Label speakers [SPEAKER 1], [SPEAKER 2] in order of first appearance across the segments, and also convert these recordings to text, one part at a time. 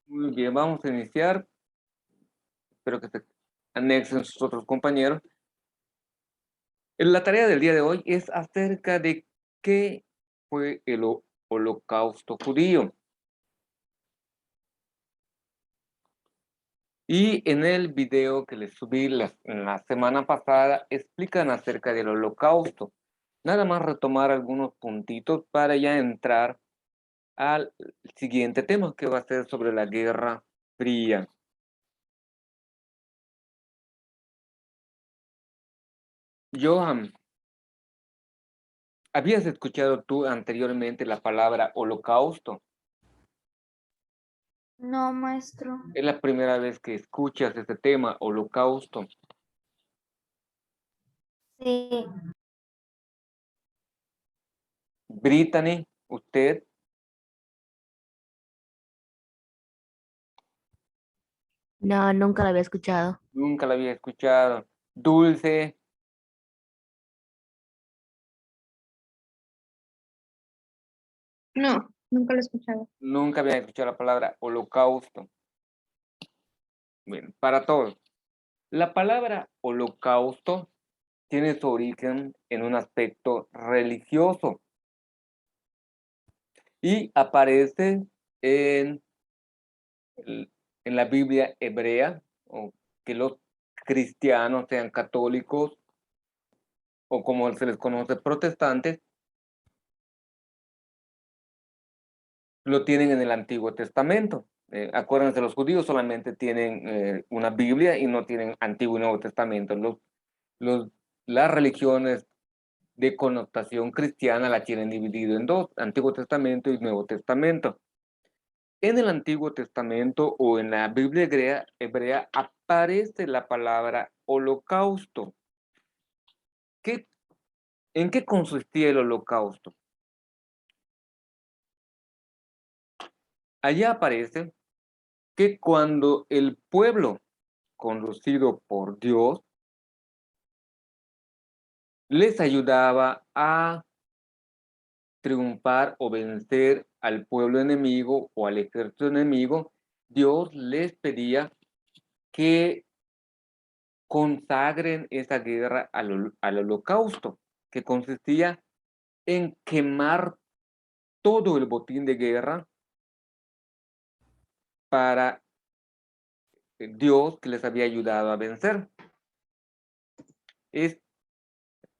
[SPEAKER 1] Muy bien, vamos a iniciar. Espero que se anexen sus otros compañeros. La tarea del día de hoy es acerca de qué fue el holocausto judío. Y en el video que les subí la semana pasada, explican acerca del holocausto. Nada más retomar algunos puntitos para ya entrar al siguiente tema, que va a ser sobre la Guerra Fría. Johan, ¿habías escuchado tú anteriormente la palabra holocausto?
[SPEAKER 2] No, maestro.
[SPEAKER 1] Es la primera vez que escuchas este tema, holocausto.
[SPEAKER 2] Sí,
[SPEAKER 1] Brittany, usted
[SPEAKER 3] No, nunca la había escuchado.
[SPEAKER 1] nunca la había escuchado. Dulce,
[SPEAKER 2] no, nunca lo he escuchado.
[SPEAKER 1] nunca había escuchado la palabra holocausto. Bien, para todos. La palabra holocausto tiene su origen en un aspecto religioso y aparece en, en la Biblia hebrea, o que los cristianos, sean católicos o como se les conoce protestantes, lo tienen en el Antiguo Testamento. Acuérdense, los judíos solamente tienen una Biblia y no tienen Antiguo y Nuevo Testamento. Los, las religiones de connotación cristiana la tienen dividido en dos, Antiguo Testamento y Nuevo Testamento. En el Antiguo Testamento o en la Biblia hebrea aparece la palabra holocausto. ¿Qué, ¿En qué consistía el holocausto? Allá aparece que cuando el pueblo conducido por Dios les ayudaba a triunfar o vencer al pueblo enemigo o al ejército enemigo, Dios les pedía que consagren esa guerra al holocausto, que consistía en quemar todo el botín de guerra para Dios que les había ayudado a vencer. Es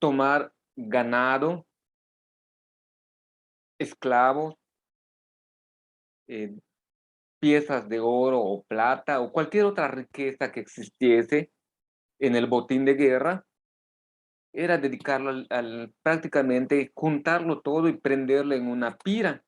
[SPEAKER 1] tomar ganado, esclavos, eh, piezas de oro o plata o cualquier otra riqueza que existiese en el botín de guerra, era dedicarlo prácticamente juntarlo todo y prenderlo en una pira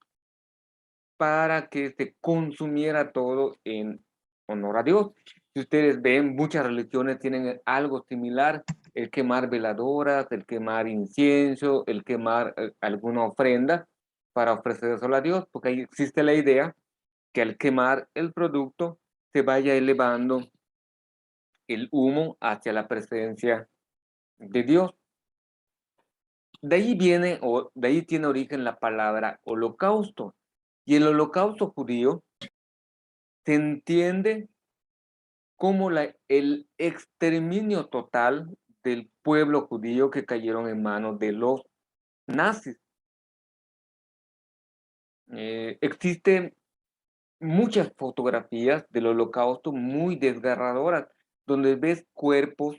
[SPEAKER 1] para que se consumiera todo en honor a Dios. Si ustedes ven, muchas religiones tienen algo similar, el quemar veladoras, el quemar incienso, el quemar alguna ofrenda para ofrecérselo a Dios, porque ahí existe la idea que al quemar el producto se vaya elevando el humo hacia la presencia de Dios. De ahí viene, o de ahí tiene origen la palabra holocausto. Y el holocausto judío se entiende como el exterminio total del pueblo judío que cayeron en manos de los nazis. Existen muchas fotografías del holocausto muy desgarradoras, donde ves cuerpos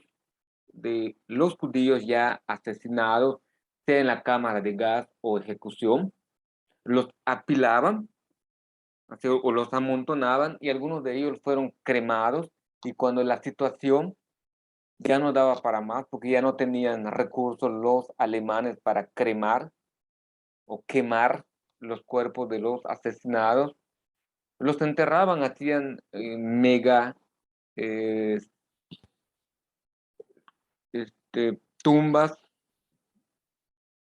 [SPEAKER 1] de los judíos ya asesinados, sea en la cámara de gas o ejecución, los apilaban o los amontonaban y algunos de ellos fueron cremados y cuando la situación ya no daba para más porque ya no tenían recursos los alemanes para cremar o quemar los cuerpos de los asesinados, los enterraban, hacían mega eh, tumbas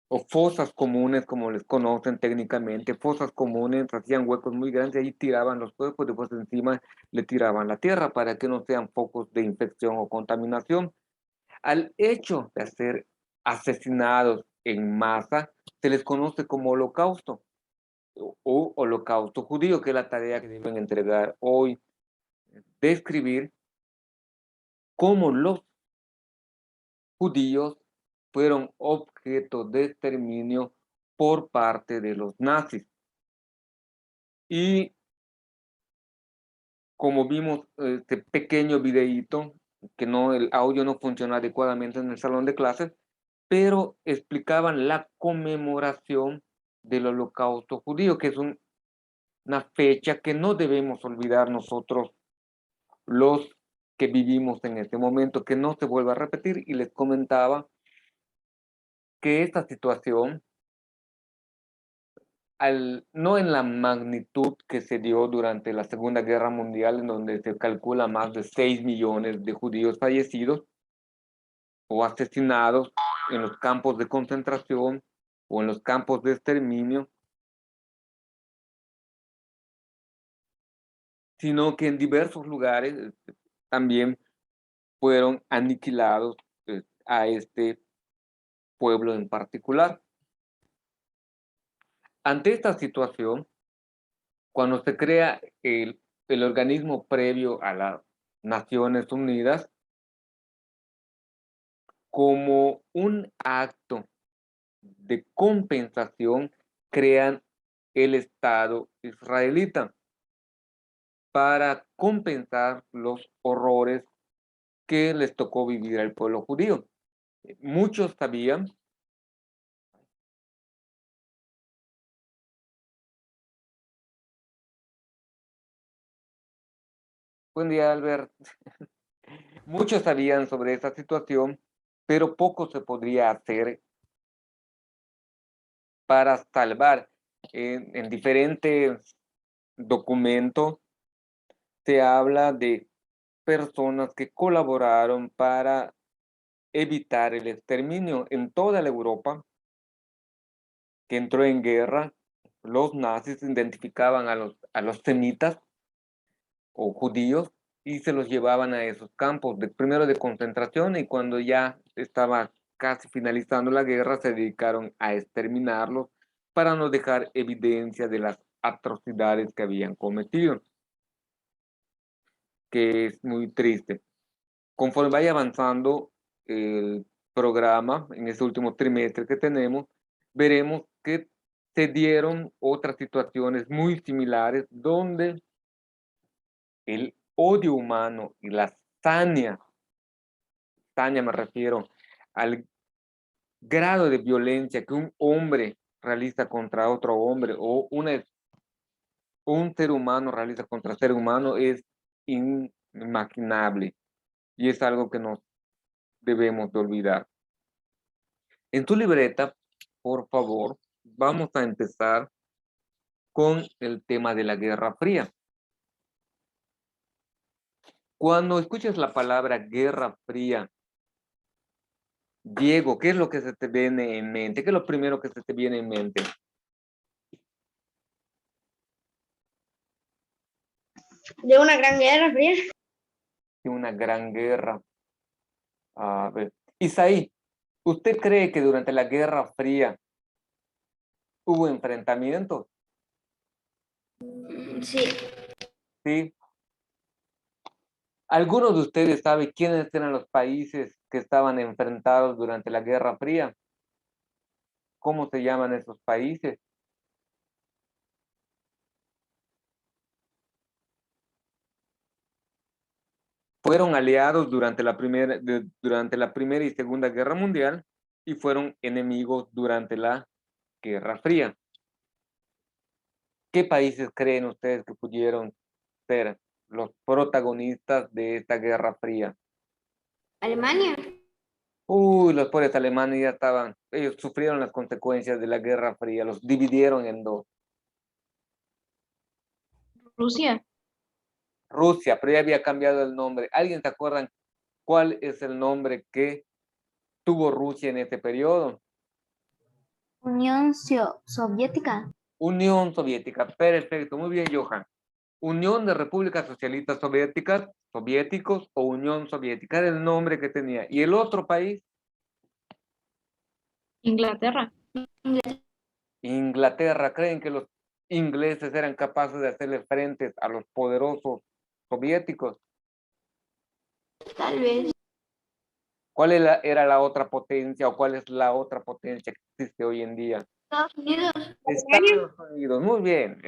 [SPEAKER 1] o fosas comunes, como les conocen técnicamente, fosas comunes, hacían huecos muy grandes y ahí tiraban los cuerpos, después encima le tiraban la tierra para que no sean focos de infección o contaminación. Al hecho de ser asesinados en masa, se les conoce como holocausto. o holocausto judío, que es la tarea que deben entregar hoy, describir cómo los judíos fueron objeto de exterminio por parte de los nazis. Y como vimos este pequeño videíto, que no, el audio no funciona adecuadamente en el salón de clases, pero explicaban la conmemoración del holocausto judío, que es una fecha que no debemos olvidar nosotros los que vivimos en este momento, que no se vuelva a repetir. Y les comentaba que esta situación, no en la magnitud que se dio durante la Segunda Guerra Mundial, en donde se calcula más de 6 millones de judíos fallecidos o asesinados en los campos de concentración o en los campos de exterminio, sino que en diversos lugares también fueron aniquilados a este pueblo en particular. Ante esta situación, cuando se crea el organismo previo a las Naciones Unidas, como un acto de compensación, crean el Estado israelita para compensar los horrores que les tocó vivir al pueblo judío. Muchos sabían. Buen día, Albert. Muchos sabían sobre esa situación, pero poco se podría hacer para salvar. En diferentes documentos se habla de personas que colaboraron para evitar el exterminio en toda la Europa que entró en guerra. Los nazis identificaban a los semitas o judíos y se los llevaban a esos campos, primero de concentración, y cuando ya estaba casi finalizando la guerra se dedicaron a exterminarlos para no dejar evidencia de las atrocidades que habían cometido, que es muy triste. Conforme vaya avanzando el programa en este último trimestre que tenemos, veremos que se dieron otras situaciones muy similares donde el odio humano y la saña me refiero al grado de violencia que un hombre realiza contra otro hombre o un ser humano realiza contra ser humano, es inimaginable y es algo que nos debemos de olvidar. En tu libreta, por favor, vamos a empezar con el tema de la Guerra Fría. Cuando escuches la palabra Guerra Fría, Diego, ¿qué es lo que se te viene en mente? ¿Qué es lo primero que se te viene en mente?
[SPEAKER 2] De una gran guerra fría.
[SPEAKER 1] De una gran guerra. A ver. Isaí, ¿usted cree que durante la Guerra Fría hubo enfrentamientos?
[SPEAKER 2] Sí.
[SPEAKER 1] Sí. ¿Alguno de ustedes sabe quiénes eran los países que estaban enfrentados durante la Guerra Fría? ¿Cómo se llaman esos países? Fueron aliados durante durante la Primera y Segunda Guerra Mundial y fueron enemigos durante la Guerra Fría. ¿Qué países creen ustedes que pudieron ser los protagonistas de esta Guerra Fría?
[SPEAKER 2] Alemania.
[SPEAKER 1] Uy, los pobres alemanes ya estaban, ellos sufrieron las consecuencias de la Guerra Fría, los dividieron en dos.
[SPEAKER 2] Rusia.
[SPEAKER 1] Rusia, pero ya había cambiado el nombre. ¿Alguien se acuerdan cuál es el nombre que tuvo Rusia en ese periodo?
[SPEAKER 2] Unión Soviética.
[SPEAKER 1] Unión Soviética. Perfecto, muy bien, Johan. Unión de Repúblicas Socialistas Soviéticas, soviéticos o Unión Soviética, era el nombre que tenía. ¿Y el otro país?
[SPEAKER 2] Inglaterra.
[SPEAKER 1] Inglaterra. ¿Creen que los ingleses eran capaces de hacerle frente a los poderosos soviéticos.
[SPEAKER 2] Tal vez.
[SPEAKER 1] ¿Cuál era la otra potencia o cuál es la otra potencia que existe hoy en día?
[SPEAKER 2] Estados Unidos.
[SPEAKER 1] Estados Unidos, muy bien.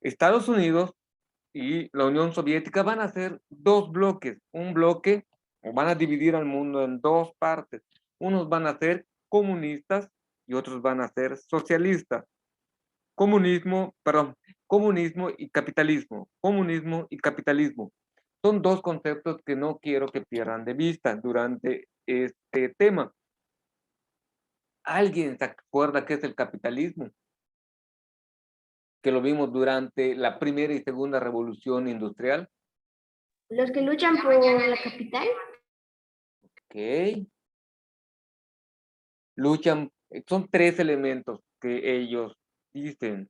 [SPEAKER 1] Estados Unidos y la Unión Soviética van a ser dos bloques, un bloque, o van a dividir al mundo en dos partes. Unos van a ser comunistas y otros van a ser socialistas. Comunismo y capitalismo. Comunismo y capitalismo. Son dos conceptos que no quiero que pierdan de vista durante este tema. ¿Alguien se acuerda qué es el capitalismo? Que lo vimos durante la primera y segunda revolución industrial.
[SPEAKER 2] Los que luchan por la capital.
[SPEAKER 1] Ok. Luchan, son tres elementos que ellos dicen.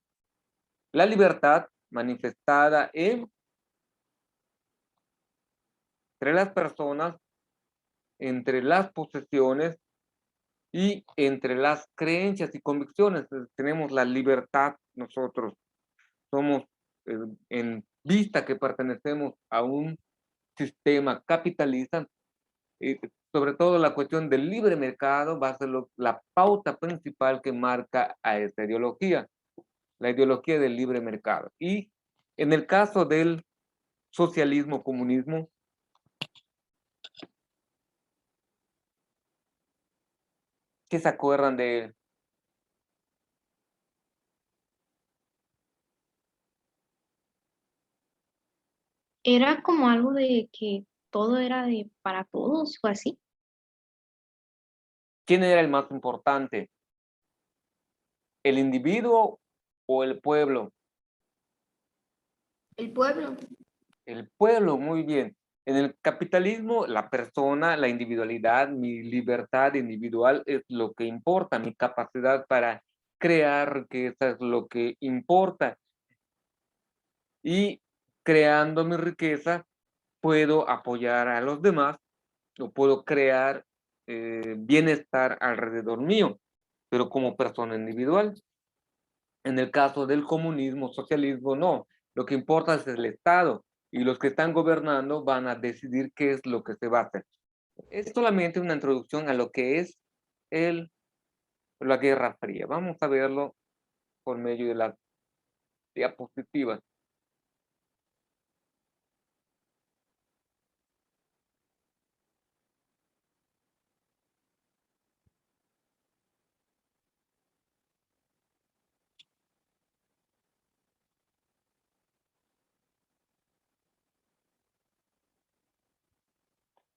[SPEAKER 1] La libertad manifestada entre las personas, entre las posesiones y entre las creencias y convicciones. Tenemos la libertad nosotros. Somos en vista que pertenecemos a un sistema capitalista, sobre todo la cuestión del libre mercado va a ser la pauta principal que marca a esta ideología, la ideología del libre mercado. Y en el caso del socialismo, comunismo, ¿qué se acuerdan de él?
[SPEAKER 4] Era como algo de que todo era de para todos o así.
[SPEAKER 1] ¿Quién era el más importante? ¿El individuo o el pueblo?
[SPEAKER 2] El pueblo.
[SPEAKER 1] El pueblo, muy bien. En el capitalismo, la persona, la individualidad, mi libertad individual es lo que importa, mi capacidad para crear riqueza es lo que importa. Y creando mi riqueza, puedo apoyar a los demás o puedo crear bienestar alrededor mío, pero como persona individual. En el caso del comunismo, socialismo, no. Lo que importa es el Estado y los que están gobernando van a decidir qué es lo que se va a hacer. Es solamente una introducción a lo que es la Guerra Fría. Vamos a verlo por medio de las diapositivas.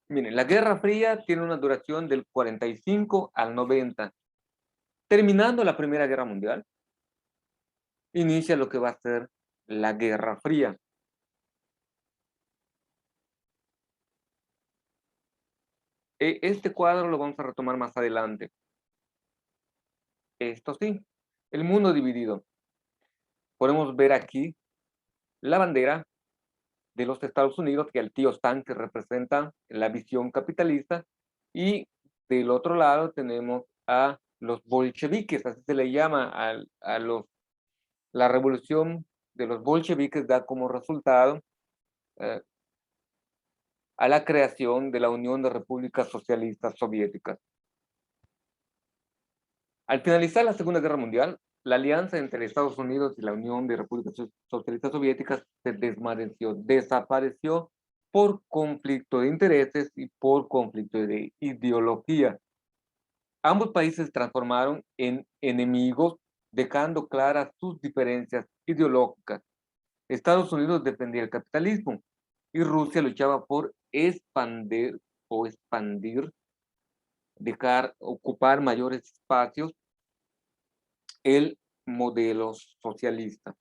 [SPEAKER 1] Miren, la Guerra Fría tiene una duración del 45 al 90. Terminando la Primera Guerra Mundial, inicia lo que va a ser la Guerra Fría. Este cuadro lo vamos a retomar más adelante. Esto sí, el mundo dividido. Podemos ver aquí la bandera de los Estados Unidos, que el tío Stan, que representa la visión capitalista, y del otro lado tenemos a los bolcheviques, así se le llama la revolución de los bolcheviques, da como resultado a la creación de la Unión de Repúblicas Socialistas Soviéticas. Al finalizar la Segunda Guerra Mundial, la alianza entre Estados Unidos y la Unión de Repúblicas Socialistas Soviéticas se desvaneció, desapareció por conflicto de intereses y por conflicto de ideología. Ambos países se transformaron en enemigos, dejando claras sus diferencias ideológicas. Estados Unidos defendía el capitalismo y Rusia luchaba por expandir, ocupar mayores espacios el modelo socialista.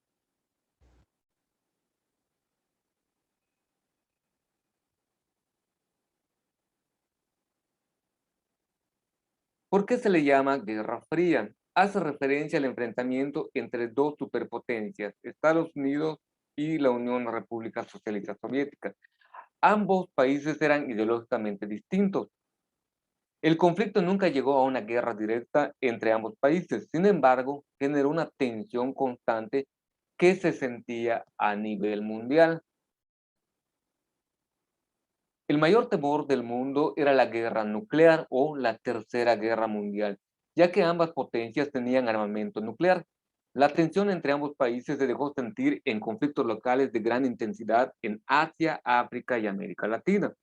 [SPEAKER 1] ¿Por qué se le llama Guerra Fría? Hace referencia al enfrentamiento entre dos superpotencias, Estados Unidos y la Unión de Repúblicas Socialistas Soviéticas. Ambos países eran ideológicamente distintos. El conflicto nunca llegó a una guerra directa entre ambos países, sin embargo, generó una tensión constante que se sentía a nivel mundial. El mayor temor del mundo era la guerra nuclear o la Tercera Guerra Mundial, ya que ambas potencias tenían armamento nuclear. La tensión entre ambos países se dejó sentir en conflictos locales de gran intensidad en Asia, África y América Latina.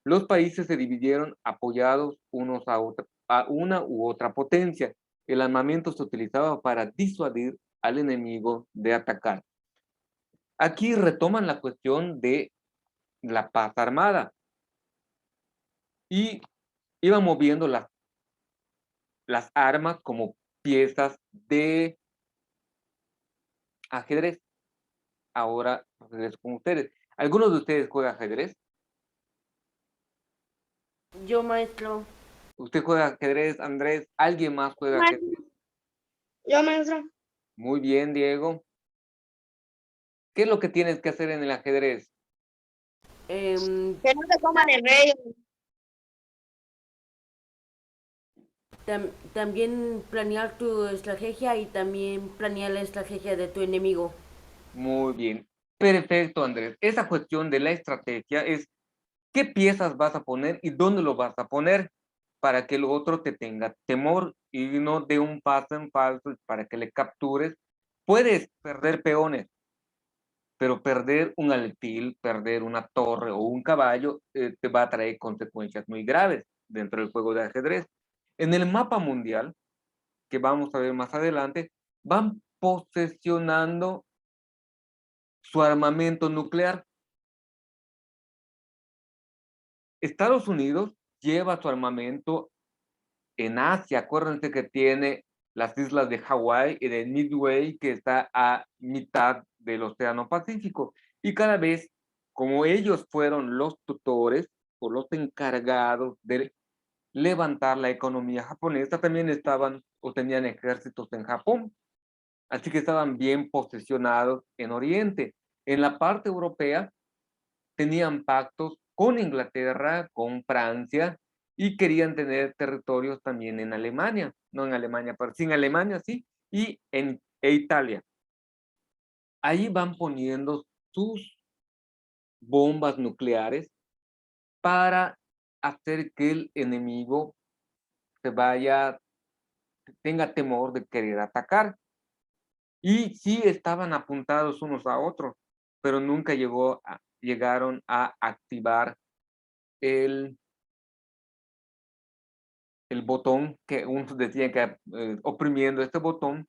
[SPEAKER 1] Los países se dividieron apoyados unos a una u otra potencia. El armamento se utilizaba para disuadir al enemigo de atacar. Aquí retoman la cuestión de la paz armada y iban moviendo las armas como piezas de ajedrez. Ahora regreso con ustedes. ¿Algunos de ustedes juega ajedrez?
[SPEAKER 5] Yo, maestro.
[SPEAKER 1] ¿Usted juega ajedrez, Andrés? ¿Alguien más juega ajedrez?
[SPEAKER 2] Yo, maestro.
[SPEAKER 1] Muy bien, Diego. ¿Qué es lo que tienes que hacer en el ajedrez?
[SPEAKER 5] Em,
[SPEAKER 2] Que no se coman el rey.
[SPEAKER 5] también planear tu estrategia y también planear la estrategia de tu enemigo.
[SPEAKER 1] Muy bien. Perfecto, Andrés. Esa cuestión de la estrategia es qué piezas vas a poner y dónde lo vas a poner para que el otro te tenga temor y no de un paso en falso para que le captures. Puedes perder peones, pero perder un alfil, perder una torre o un caballo te va a traer consecuencias muy graves dentro del juego de ajedrez. En el mapa mundial, que vamos a ver más adelante, van posesionando su armamento nuclear. Estados Unidos lleva su armamento en Asia. Acuérdense que tiene las islas de Hawái y de Midway, que está a mitad del Océano Pacífico. Y cada vez, como ellos fueron los tutores o los encargados de levantar la economía japonesa, también estaban o tenían ejércitos en Japón. Así que estaban bien posicionados en Oriente. En la parte europea tenían pactos con Inglaterra, con Francia, y querían tener territorios también en Alemania, no en Alemania, pero sí en Alemania, sí, y en Italia. Ahí van poniendo sus bombas nucleares para hacer que el enemigo se vaya, tenga temor de querer atacar. Y sí estaban apuntados unos a otros, pero nunca llegaron a activar el botón que unos decían que oprimiendo este botón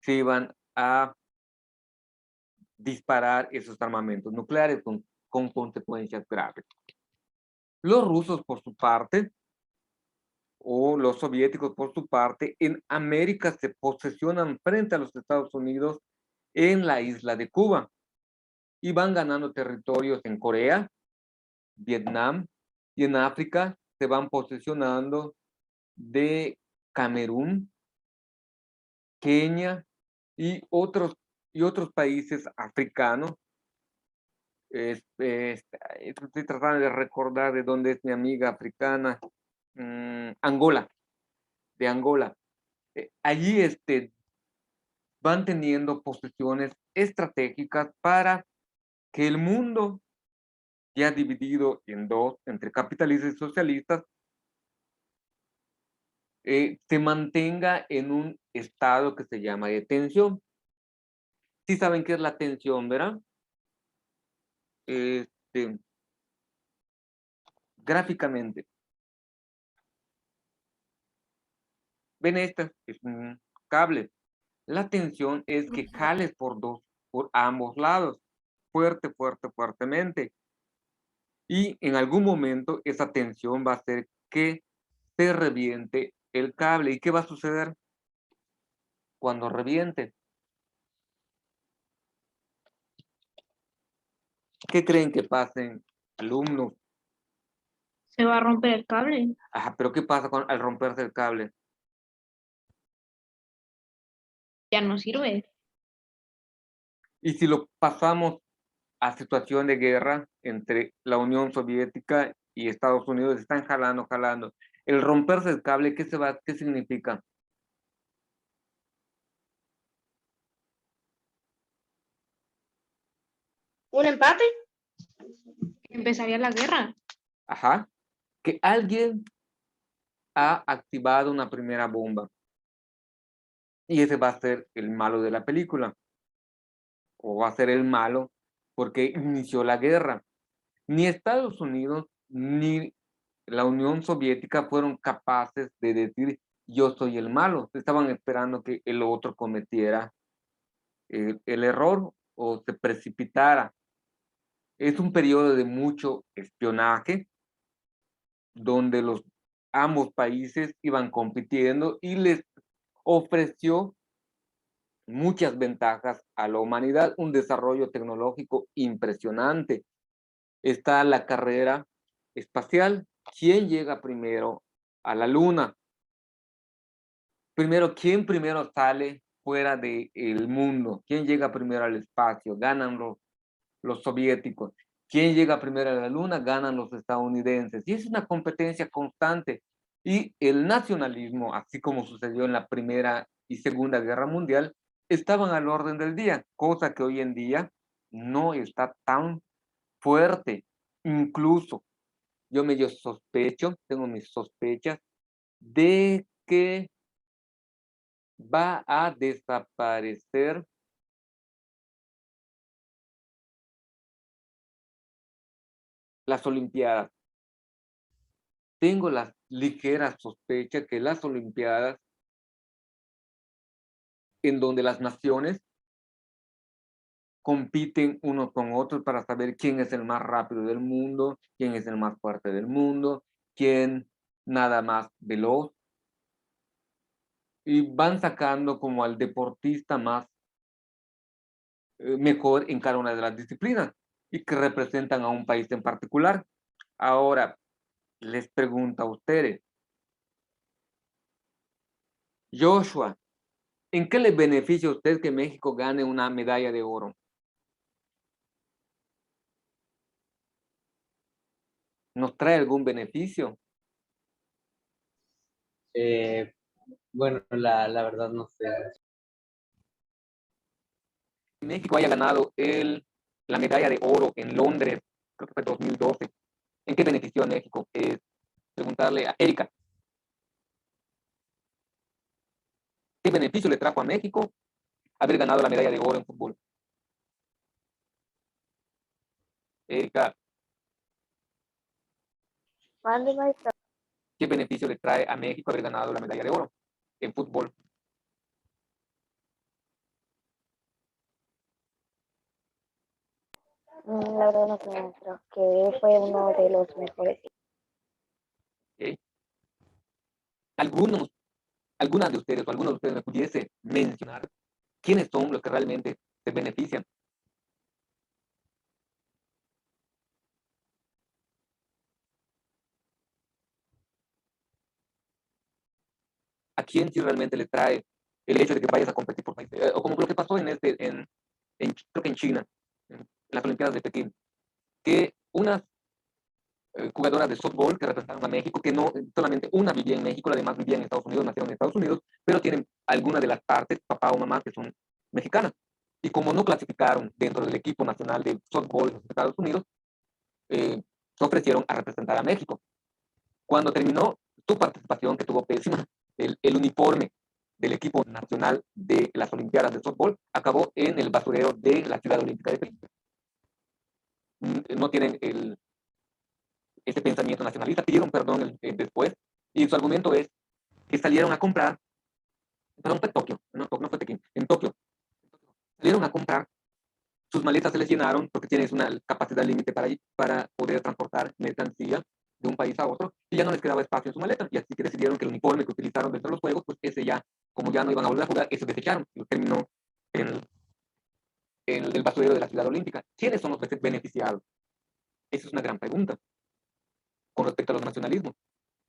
[SPEAKER 1] se iban a disparar esos armamentos nucleares con consecuencias graves. Los rusos, por su parte, o los soviéticos, por su parte, en América se posesionan frente a los Estados Unidos en la isla de Cuba y van ganando territorios en Corea, Vietnam, y en África se van posesionando de Camerún, Kenia y otros países africanos. Estoy tratando de recordar de dónde es mi amiga africana. Angola, de Angola. Allí van teniendo posiciones estratégicas para que el mundo, ya dividido en dos, entre capitalistas y socialistas, se mantenga en un estado que se llama de tensión. Sí saben qué es la tensión, ¿verdad? Gráficamente. Ven, esta es un cable. La tensión es que jales por ambos lados, fuertemente. Y en algún momento esa tensión va a hacer que se reviente el cable. ¿Y qué va a suceder cuando reviente? ¿Qué creen que pasen, alumnos?
[SPEAKER 4] Se va a romper el cable.
[SPEAKER 1] Ajá, pero ¿qué pasa al romperse el cable?
[SPEAKER 4] Ya no sirve.
[SPEAKER 1] Y si lo pasamos a situación de guerra entre la Unión Soviética y Estados Unidos, están jalando. El romperse el cable, ¿qué significa?
[SPEAKER 2] ¿Un empate?
[SPEAKER 4] Empezaría la guerra.
[SPEAKER 1] Ajá. Que alguien ha activado una primera bomba. Y ese va a ser el malo de la película. O va a ser el malo porque inició la guerra. Ni Estados Unidos ni la Unión Soviética fueron capaces de decir yo soy el malo. Estaban esperando que el otro cometiera el error o se precipitara. Es un periodo de mucho espionaje donde ambos países iban compitiendo y les ofreció muchas ventajas a la humanidad, un desarrollo tecnológico impresionante. Está la carrera espacial. ¿Quién llega primero a la luna? ¿Quién primero sale fuera del mundo? ¿Quién llega primero al espacio? Ganan los soviéticos. ¿Quién llega primero a la luna? Ganan los estadounidenses. Y es una competencia constante. Y el nacionalismo, así como sucedió en la Primera y Segunda Guerra Mundial, estaban al orden del día, cosa que hoy en día no está tan fuerte. Incluso yo medio sospecho, tengo mis sospechas, de que va a desaparecer las Olimpiadas. Tengo la ligera sospecha que las Olimpiadas, en donde las naciones compiten unos con otros para saber quién es el más rápido del mundo, quién es el más fuerte del mundo, quién nada más veloz, y van sacando como al deportista más mejor en cada una de las disciplinas y que representan a un país en particular. Ahora, les pregunto a ustedes, Joshua, ¿en qué le beneficia a usted que México gane una medalla de oro? ¿Nos trae algún beneficio?
[SPEAKER 6] Bueno, la verdad no sé.
[SPEAKER 1] México haya ganado la medalla de oro en Londres, creo que fue 2012. ¿En qué benefició a México? Preguntarle a Erika. ¿Qué beneficio le trajo a México haber ganado la medalla de oro en fútbol? Erika,
[SPEAKER 3] Mande, maestra.
[SPEAKER 1] ¿qué beneficio le trae a México haber ganado la medalla de oro en fútbol?
[SPEAKER 3] La verdad no sé, maestra, que fue uno de los mejores.
[SPEAKER 1] ¿Okay? ¿Algunas de ustedes o algunos de ustedes me pudiese mencionar quiénes son los que realmente se benefician? ¿A quién sí realmente le trae el hecho de que vayas a competir por país? O como lo que pasó creo que en China, en las Olimpiadas de Pekín, que unas jugadoras de softball que representaron a México, que no solamente una vivía en México, la demás vivía en Estados Unidos, nacieron en Estados Unidos, pero tienen alguna de las partes, papá o mamá, que son mexicanas. Y como no clasificaron dentro del equipo nacional de softball de los Estados Unidos, se ofrecieron a representar a México. Cuando terminó su participación, que tuvo pésima, el uniforme del equipo nacional de las Olimpiadas de softball acabó en el basurero de la Ciudad Olímpica de Pekín. No tienen ese pensamiento nacionalista, pidieron perdón después, y su argumento es que salieron a comprar, perdón, fue Tokio, no fue Pekín, en Tokio, salieron a comprar, sus maletas se les llenaron porque tienes una capacidad límite para poder transportar mercancía de un país a otro, y ya no les quedaba espacio en su maleta, y así que decidieron que el uniforme que utilizaron dentro de los juegos, pues ese ya, como ya no iban a volver a jugar, eso desecharon, y terminó en el basurero de la Ciudad Olímpica. ¿Quiénes son los beneficiados? Esa es una gran pregunta con respecto a los nacionalismos.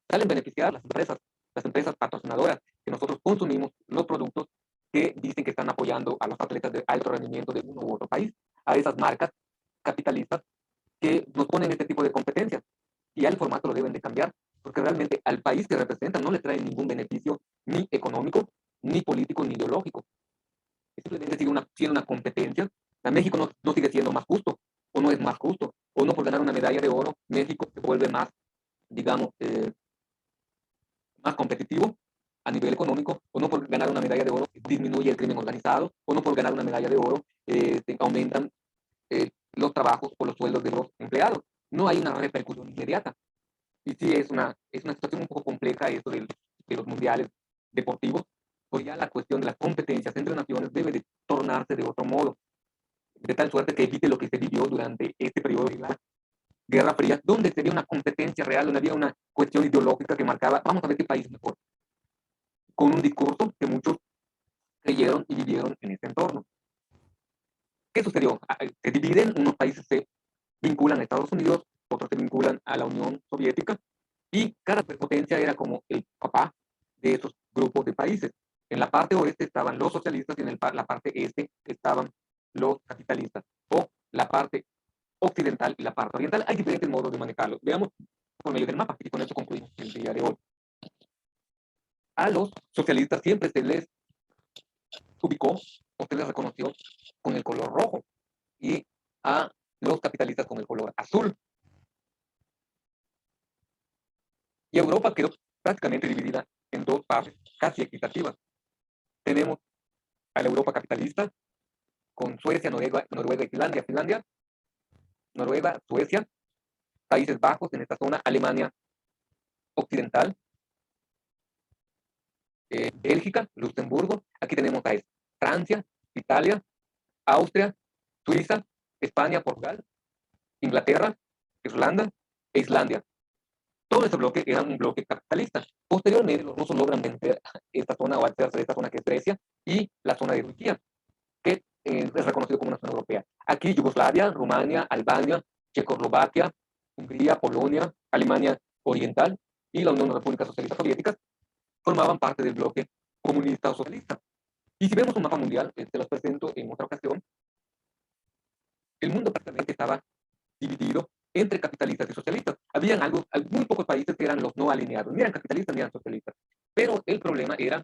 [SPEAKER 1] Salen beneficiadas las empresas patrocinadoras, que nosotros consumimos los productos que dicen que están apoyando a los atletas de alto rendimiento de uno u otro país, a esas marcas capitalistas que nos ponen este tipo de competencias. Y ya el formato lo deben de cambiar. porque realmente al país que representan no le trae ningún beneficio ni económico, ni político, ni ideológico. Simplemente sigue siendo una competencia. A México no sigue siendo más justo, o no es más justo, o no por ganar una medalla de oro, México se vuelve más, digamos, más competitivo a nivel económico, o no por ganar una medalla de oro disminuye el crimen organizado, o no por ganar una medalla de oro aumentan los trabajos o los sueldos de los empleados. No hay una repercusión inmediata. Y sí, es una situación un poco compleja esto de los mundiales deportivos, pues ya la cuestión de las competencias entre naciones debe de tornarse de otro modo, de tal suerte que evite lo que se vivió durante este periodo de la Guerra Fría, donde se dio una competencia real, donde había una cuestión ideológica que marcaba, vamos a ver qué país es mejor, con un discurso que muchos creyeron y vivieron en ese entorno. ¿Qué sucedió? Se dividen, unos países se vinculan a Estados Unidos, otros se vinculan a la Unión Soviética, y cada potencia era como el papá de esos grupos de países. En la parte oeste estaban los socialistas y en la parte este estaban los capitalistas, o la parte occidental y la parte oriental. Hay diferentes modos de manejarlo. Veamos por medio del mapa, y con eso concluimos el día de hoy. A los socialistas siempre se les ubicó o se les reconoció con el color rojo, y a los capitalistas con el color azul. Y Europa quedó prácticamente dividida en dos partes casi equitativas. Tenemos a la Europa capitalista, con Suecia, Noruega y Finlandia, Noruega, Suecia, Países Bajos en esta zona, Alemania occidental, Bélgica, Luxemburgo. Aquí tenemos a Francia, Italia, Austria, Suiza, España, Portugal, Inglaterra, Irlanda e Islandia. Todo ese bloque era un bloque capitalista. Posteriormente, los rusos logran vencer esta zona o hacerse de esta zona que es Grecia y la zona de Turquía, que es reconocido como una zona europea. Aquí Yugoslavia, Rumania, Albania, Checoslovaquia, Hungría, Polonia, Alemania Oriental y la Unión de Repúblicas Socialistas Soviéticas formaban parte del bloque comunista o socialista. Y si vemos un mapa mundial, te los presento en otra ocasión, el mundo prácticamente estaba dividido entre capitalistas y socialistas. Habían muy pocos países que eran los no alineados, ni eran capitalistas ni eran socialistas. Pero el problema era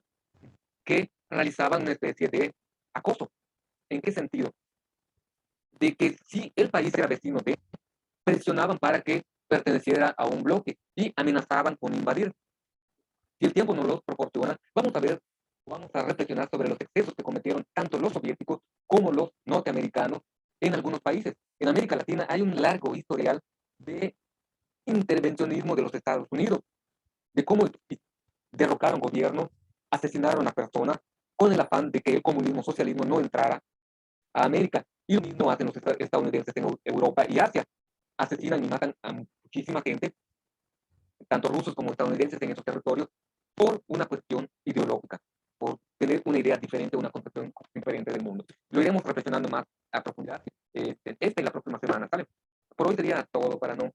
[SPEAKER 1] que realizaban una especie de acoso. ¿En qué sentido? De que si el país era vecino de, presionaban para que perteneciera a un bloque y amenazaban con invadir. Si el tiempo nos lo proporciona, vamos a reflexionar sobre los excesos que cometieron tanto los soviéticos como los norteamericanos en algunos países. En América Latina hay un largo historial de intervencionismo de los Estados Unidos, de cómo derrocaron gobiernos, asesinaron a personas con el afán de que el comunismo, socialismo no entrara a América. Y lo mismo hacen los estadounidenses en Europa y Asia. Asesinan y matan a muchísima gente, tanto rusos como estadounidenses en esos territorios, por una cuestión ideológica, por tener una idea diferente, una concepción diferente del mundo. Lo iremos reflexionando más a profundidad esta y la próxima semana, ¿sale? Por hoy sería todo para no